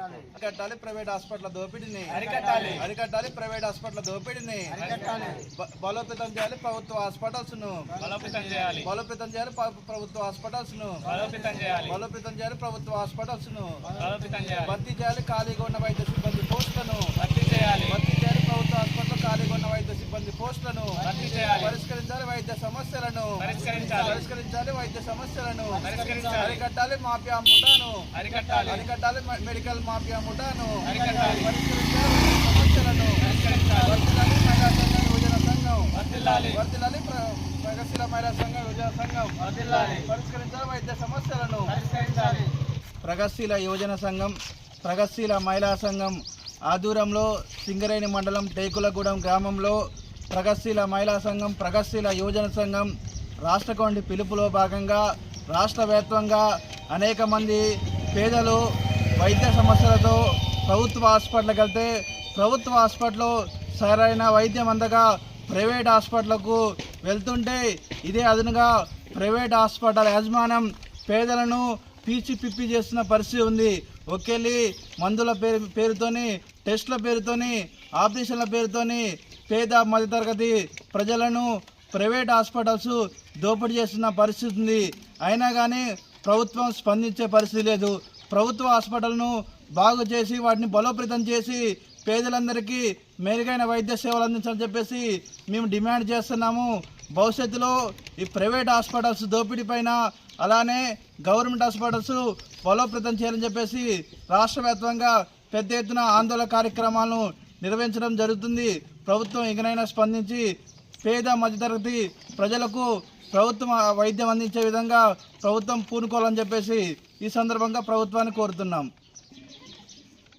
అరికట్టాలి private hospital దోపిడీని, అరికట్టాలి ప్రైవేట్ హాస్పిటల్ దోపిడీని, బలోపేతం చేయాలి ప్రభుత్వ హాస్పిటల్స్ ను, బలోపేతం చేయాలి ప్రభుత్వ హాస్పిటల్స్ ను, బలోపేతం చేయాలి ప్రభుత్వ హాస్పిటల్స్ ను, భర్తీ చేయాలి ఖాళీగా ఉన్న వైద్య సిబ్బంది పోస్టులను, భర్తీ చేయాలి ప్రభుత్వ హాస్పిటల్ ఖాళీగా ఉన్న వైద్య సిబ్బంది పోస్టులను, పరిష్కరించాలి వైద్య సమస్యలను, పరిష్కరించాలి వైద్య సమస్యలను, అరికట్టాలి మాఫియా ముఠాను, అరికట్టాలి మెడికల్ మాఫియా ముఠాను, సమస్యలను, వర్ధిల్లాలి ప్రగతిశీల మహిళా సంఘం యువజన సంఘం, పరిష్కరించాలి వైద్య సమస్యలను, ప్రగతిశీల యువజన సంఘం ప్రగతిశీల మహిళా సంఘం ఆధ్వర్యంలో సింగరేణి మండలం టేకులగూడెం గ్రామంలో ప్రగతిశీల మహిళా సంఘం ప్రగతిశీల యువజన సంఘం రాష్ట్ర కమిటీ పిలుపులో భాగంగా రాష్ట్ర వ్యాప్తంగా అనేక మంది పేదలు వైద్య సమస్యలతో ప్రభుత్వ హాస్పిటల్కి వెళ్తే ప్రభుత్వ హాస్పిటల్లో సరైన వైద్యం అందగా ప్రైవేట్ హాస్పిటల్కు వెళ్తుంటే ఇదే అదనుగా ప్రైవేట్ హాస్పిటల్ యాజమాన్యం పేదలను పీచి పిప్పి చేస్తున్న పరిస్థితి ఉంది. ఒకేళ్ళి మందుల పేరుతోని టెస్టుల పేరుతోని ఆపరేషన్ల పేరుతోని పేద మధ్యతరగతి ప్రజలను ప్రైవేట్ హాస్పిటల్స్ దోపిడీ చేస్తున్న పరిస్థితి ఉంది. అయినా కానీ ప్రభుత్వం స్పందించే పరిస్థితి లేదు. ప్రభుత్వ హాస్పిటల్ను బాగు చేసి వాటిని బలోపేతం చేసి పేదలందరికీ మెరుగైన వైద్య సేవలు అందించాలని చెప్పేసి మేము డిమాండ్ చేస్తున్నాము. భవిష్యత్తులో ఈ ప్రైవేట్ హాస్పిటల్స్ దోపిడీ పైన అలానే గవర్నమెంట్ హాస్పిటల్స్ బలోపేతం చేయాలని చెప్పేసి రాష్ట్ర వ్యాప్తంగా పెద్ద ఎత్తున ఆందోళన కార్యక్రమాలను నిర్వహించడం జరుగుతుంది. ప్రభుత్వం ఇకనైనా స్పందించి పేద మధ్యతరగతి ప్రజలకు ప్రభుత్వం వైద్యం అందించే విధంగా ప్రభుత్వం పూనుకోవాలని చెప్పేసి ఈ సందర్భంగా ప్రభుత్వాన్ని కోరుతున్నాం.